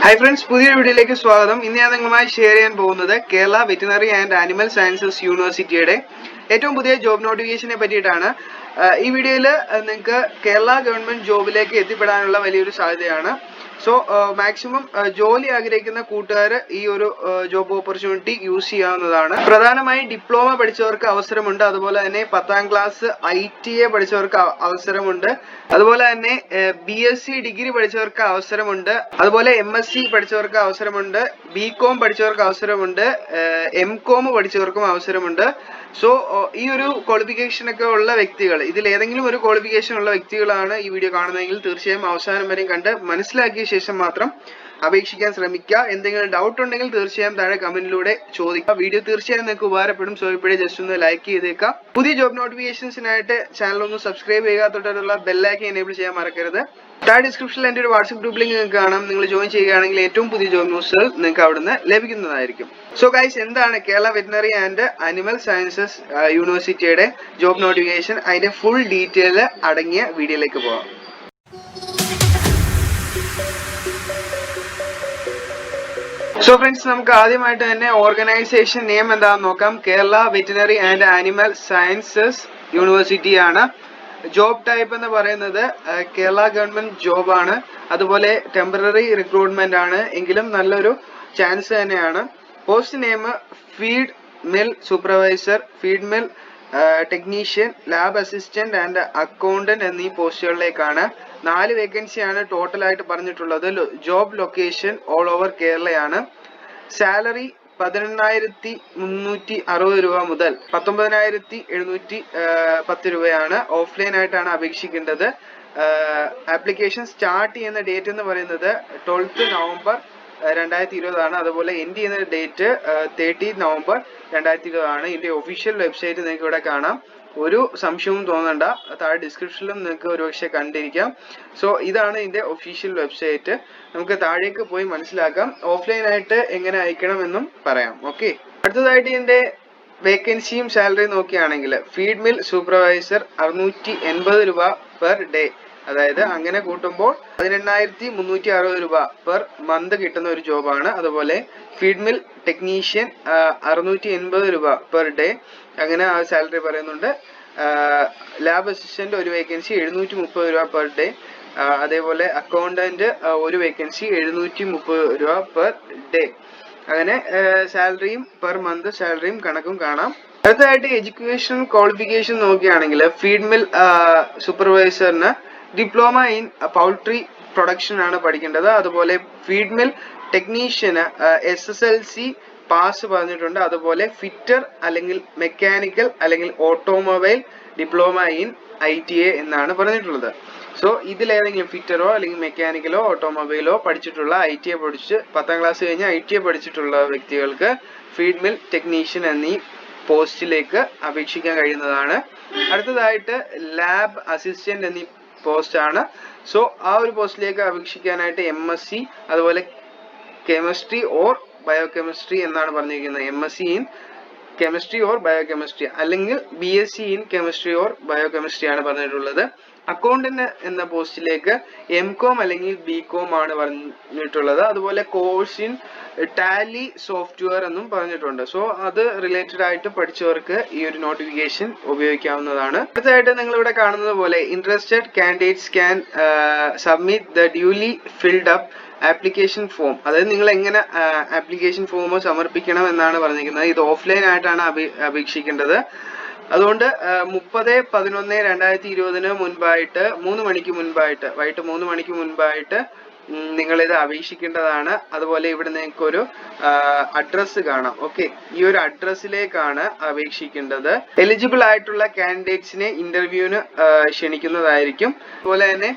Hi friends, പുതിയ വീഡിയോയിലേക്ക് സ്വാഗതം. ഇന്ന് ഞാൻ നിങ്ങളുമായി ഷെയർ ചെയ്യാൻ പോകുന്നത് Kerala veterinary and animal sciences യൂണിവേഴ്സിറ്റിയുടെ ഏറ്റവും പുതിയ ജോബ് നോട്ടിഫിക്കേഷനെ പറ്റിയിട്ടാണ്. ഈ വീഡിയോയിൽ നിങ്ങൾക്ക് കേരള ഗവൺമെന്റ് ജോബിലേക്ക് എത്തിപ്പെടാനുള്ള വലിയൊരു സാധ്യതയാണ്. സോ മാക്സിമം ജോലി ആഗ്രഹിക്കുന്ന കൂട്ടുകാർ ഈ ഒരു ജോബ് ഓപ്പർച്യൂണിറ്റി യൂസ് ചെയ്യാവുന്നതാണ്. പ്രധാനമായും ഡിപ്ലോമ പഠിച്ചവർക്ക് അവസരമുണ്ട്, അതുപോലെ തന്നെ 10ാം ക്ലാസ് ITA പഠിച്ചവർക്ക് അവസരമുണ്ട്, അതുപോലെ തന്നെ BSc ഡിഗ്രി പഠിച്ചവർക്ക് അവസരമുണ്ട്, അതുപോലെ MSc പഠിച്ചവർക്ക് അവസരമുണ്ട്, BCom പഠിച്ചവർക്ക് അവസരമുണ്ട്, MCom പഠിച്ചവർക്കും അവസരമുണ്ട്. സോ ഈ ഒരു ക്വാളിഫിക്കേഷൻ ഒക്കെ ഉള്ള വ്യക്തികൾ, ഇതിൽ ഏതെങ്കിലും ഒരു ക്വാളിഫിക്കേഷൻ ഉള്ള വ്യക്തികളാണ് ഈ വീഡിയോ കാണുന്നതെങ്കിൽ തീർച്ചയായും അവസാനം വരെ കണ്ട് മനസ്സിലാക്കിയ ശേഷം മാത്രം അപേക്ഷിക്കാൻ ശ്രമിക്കുക. എന്തെങ്കിലും ഡൗട്ട് ഉണ്ടെങ്കിൽ തീർച്ചയായും താഴെ കമന്റിലൂടെ ചോദിക്കുക. വീഡിയോ തീർച്ചയായും നിങ്ങൾക്ക് ഉപകാരപ്പെടും. സോ ഇപ്പോഴേ ജസ്റ്റ് ഒന്ന് ലൈക്ക് ചെയ്തേക്കാം. പുതിയ ജോബ് നോട്ടിഫിക്കേഷൻസിനായിട്ട് ചാനൽ ഒന്ന് സബ്സ്ക്രൈബ് ചെയ്യുക, തൊട്ടുള്ള ബെല്ലൈക്കൻ എനേബിൾ ചെയ്യാൻ മറക്കരുത്. താഴെ ഡിസ്ക്രിപ്ഷനിൽ എൻ്റെ ഒരു വാട്സ്ആപ്പ് ഗ്രൂപ്പ് ലിങ്ക് നിങ്ങൾക്ക് കാണാം. നിങ്ങൾ ജോയിൻ ചെയ്യുകയാണെങ്കിൽ ഏറ്റവും പുതിയ ജോബ് ന്യൂസുകൾ നിങ്ങൾക്ക് അവിടുന്ന് ലഭിക്കുന്നതായിരിക്കും. സോ ഗൈസ്, എന്താണ് Kerala veterinary and animal sciences യൂണിവേഴ്സിറ്റിയുടെ ജോബ് നോട്ടിഫിക്കേഷൻ? അതിന്റെ ഫുൾ ഡീറ്റെയിൽ അടങ്ങിയ വീഡിയോയിലേക്ക് പോകാം. സോ ഫ്രണ്ട്സ്, നമുക്ക് ആദ്യമായിട്ട് തന്നെ ഓർഗനൈസേഷൻ നെയിം എന്താണെന്ന് നോക്കാം. Kerala veterinary and animal sciences university ആണ്. ജോബ് ടൈപ്പ് എന്ന് പറയുന്നത് കേരള ഗവൺമെന്റ് ജോബ് ആണ്. അതുപോലെ ടെമ്പററി റിക്രൂട്ട്മെന്റ് ആണ്, എങ്കിലും നല്ലൊരു ചാൻസ് തന്നെയാണ്. Post name feed mill supervisor, feed mill technician, lab assistant and accountant എന്നീ പോസ്റ്റുകളിലേക്കാണ്. 4 വേക്കൻസിയാണ് ടോട്ടലായിട്ട് പറഞ്ഞിട്ടുള്ളത്. ജോബ് ലൊക്കേഷൻ ഓൾ ഓവർ കേരളയാണ്. സാലറി 18,360 രൂപ മുതൽ 19,710 രൂപയാണ്. ഓഫ്ലൈൻ ആയിട്ടാണ് അപേക്ഷിക്കേണ്ടത്. ആപ്ലിക്കേഷൻ സ്റ്റാർട്ട് ചെയ്യുന്ന ഡേറ്റ് എന്ന് പറയുന്നത് 12th നവംബർ 2020 ആണ്. അതുപോലെ എൻഡ് ചെയ്യുന്ന ഡേറ്റ് 30th നവംബർ 2020 ആണ്. ഇതിന്റെ ഒഫീഷ്യൽ വെബ്സൈറ്റ് നിങ്ങൾക്ക് ഇവിടെ കാണാം. ഒരു സംശയവും തോന്നണ്ട, താഴെ ഡിസ്ക്രിപ്ഷനിലും നിങ്ങൾക്ക് ഒരുപക്ഷെ കണ്ടിരിക്കാം. സോ ഇതാണ് ഇതിന്റെ ഒഫീഷ്യൽ വെബ്സൈറ്റ്. നമുക്ക് താഴേക്ക് പോയി മനസ്സിലാക്കാം. ഓഫ്ലൈൻ ആയിട്ട് എങ്ങനെ അയക്കണം എന്നും പറയാം. ഓക്കെ, അടുത്തതായിട്ട് ഇതിന്റെ വേക്കൻസിയും സാലറിയും നോക്കുകയാണെങ്കിൽ ഫീഡ് മിൽ സൂപ്പർവൈസർ 680 രൂപ പെർ ഡേ, അതായത് അങ്ങനെ കൂട്ടുമ്പോൾ 18,360 രൂപ പെർ മന്ത് കിട്ടുന്ന ഒരു ജോബാണ്. അതുപോലെ ഫീഡ് മിൽ ടെക്നീഷ്യൻ 680 രൂപ പെർ ഡേ, അങ്ങനെ ആ സാലറി പറയുന്നുണ്ട്. ലാബ് അസിസ്റ്റന്റ് ഒരു വേക്കൻസി 730 രൂപ പെർ ഡേ. അതേപോലെ അക്കൗണ്ടന്റ് ഒരു വേക്കൻസി 730 രൂപ പെർ ഡേ. അങ്ങനെ സാലറിയും പെർ മന്ത് സാലറിയും കണക്കും കാണാം. അടുത്തതായിട്ട് എഡ്യൂക്കേഷൻ ക്വാളിഫിക്കേഷൻ നോക്കുകയാണെങ്കിൽ ഫീഡ് മിൽ സൂപ്പർവൈസറിന് ഡിപ്ലോമ ഇൻ പൗൾട്രി പ്രൊഡക്ഷൻ ആണ് പഠിക്കേണ്ടത്. അതുപോലെ ഫീഡ് മിൽ ടെക്നീഷ്യന് SSLC പാസ് പറഞ്ഞിട്ടുണ്ട്. അതുപോലെ ഫിറ്റർ അല്ലെങ്കിൽ മെക്കാനിക്കൽ അല്ലെങ്കിൽ ഓട്ടോമൊബൈൽ ഡിപ്ലോമ ഇൻ ITA എന്നാണ് പറഞ്ഞിട്ടുള്ളത്. സോ ഇതിലേതെങ്കിലും ഫിറ്ററോ അല്ലെങ്കിൽ മെക്കാനിക്കലോ ഓട്ടോമൊബൈലോ പഠിച്ചിട്ടുള്ള ITA പഠിച്ച് 10ാം ക്ലാസ് കഴിഞ്ഞ് ITA പഠിച്ചിട്ടുള്ള വ്യക്തികൾക്ക് ഫീഡ് മിൽ ടെക്നീഷ്യൻ എന്നീ പോസ്റ്റിലേക്ക് അപേക്ഷിക്കാൻ കഴിയുന്നതാണ്. അടുത്തതായിട്ട് ലാബ് അസിസ്റ്റന്റ് എന്നീ പോസ്റ്റ് ആണ്. സോ ആ ഒരു പോസ്റ്റിലേക്ക് അപേക്ഷിക്കാനായിട്ട് MSc അതുപോലെ കെമിസ്ട്രി ഓർ ബയോകെമിസ്ട്രി എന്നാണ് പറഞ്ഞിരിക്കുന്നത്. MSc in chemistry or biochemistry അല്ലെങ്കിൽ BSc in chemistry or biochemistry ആണ് പറഞ്ഞിട്ടുള്ളത്. അക്കൗണ്ടന്റ് എന്ന പോസ്റ്റിലേക്ക് MCom അല്ലെങ്കിൽ BCom ആണ് പറഞ്ഞിട്ടുള്ളത്. അതുപോലെ കോഴ്സ് ഇൻ ടാലി സോഫ്റ്റ്വെയർ എന്നും പറഞ്ഞിട്ടുണ്ട്. സോ അത് റിലേറ്റഡ് ആയിട്ട് പഠിച്ചവർക്ക് ഈ ഒരു നോട്ടിഫിക്കേഷൻ ഉപയോഗിക്കാവുന്നതാണ്. അടുത്തതായിട്ട് നിങ്ങൾ ഇവിടെ കാണുന്നത് പോലെ interested candidates can submit the duly filled up application form. അതായത് നിങ്ങൾ എങ്ങനെ ആപ്ലിക്കേഷൻ ഫോം സമർപ്പിക്കണം എന്നാണ് പറഞ്ഞിരിക്കുന്നത്. ഇത് ഓഫ്ലൈൻ ആയിട്ടാണ് അപേക്ഷിക്കേണ്ടത്. അതുകൊണ്ട് 30/11/2020 മുൻപായിട്ട് 3 മണിക്ക് മുൻപായിട്ട് വൈകിട്ട് 3 മണിക്ക് മുൻപായിട്ട് നിങ്ങളിത് അപേക്ഷിക്കേണ്ടതാണ്. അതുപോലെ ഇവിടെ നിങ്ങൾക്ക് ഒരു അഡ്രസ്സ് കാണാം. ഓക്കെ, ഈ ഒരു അഡ്രസ്സിലേക്കാണ് അപേക്ഷിക്കേണ്ടത്. എലിജിബിൾ ആയിട്ടുള്ള കാൻഡിഡേറ്റ്സിനെ ഇന്റർവ്യൂവിന് ക്ഷണിക്കുന്നതായിരിക്കും. അതുപോലെ തന്നെ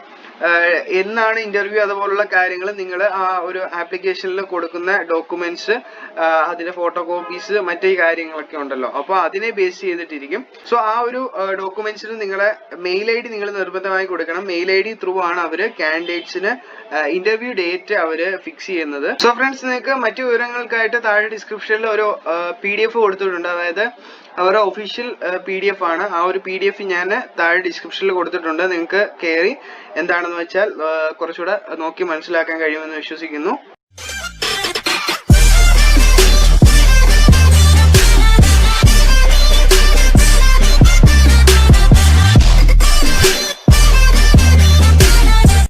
എന്നാണ് ഇന്റർവ്യൂ അതുപോലുള്ള കാര്യങ്ങൾ നിങ്ങൾ ആ ഒരു ആപ്ലിക്കേഷനിൽ കൊടുക്കുന്ന ഡോക്യുമെന്റ്സ്, അതിന്റെ ഫോട്ടോ കോപ്പീസ്, മറ്റേ കാര്യങ്ങളൊക്കെ ഉണ്ടല്ലോ, അപ്പോൾ അതിനെ ബേസ് ചെയ്തിട്ടിരിക്കും. സോ ആ ഒരു ഡോക്യുമെന്റ്സിന് നിങ്ങളെ മെയിൽ ID നിങ്ങൾ നിർബന്ധമായി കൊടുക്കണം. മെയിൽ ID ത്രൂ ആണ് അവര് കാൻഡിഡേറ്റ്സിന് ഇന്റർവ്യൂ ഡേറ്റ് അവര് ഫിക്സ് ചെയ്യുന്നത്. സോ ഫ്രണ്ട്സ്, നിങ്ങൾക്ക് മറ്റു വിവരങ്ങൾക്കായിട്ട് താഴെ ഡിസ്ക്രിപ്ഷനിൽ ഒരു PDF കൊടുത്തിട്ടുണ്ട്. അതായത് അവരുടെ ഒഫീഷ്യൽ PDF ആണ്. ആ ഒരു PDF ഞാൻ താഴെ ഡിസ്ക്രിപ്ഷനിൽ കൊടുത്തിട്ടുണ്ട്. നിങ്ങൾക്ക് കയറി എന്താണെന്ന് വെച്ചാൽ കുറച്ചുകൂടെ നോക്കി മനസ്സിലാക്കാൻ കഴിയുമെന്ന് വിശ്വസിക്കുന്നു.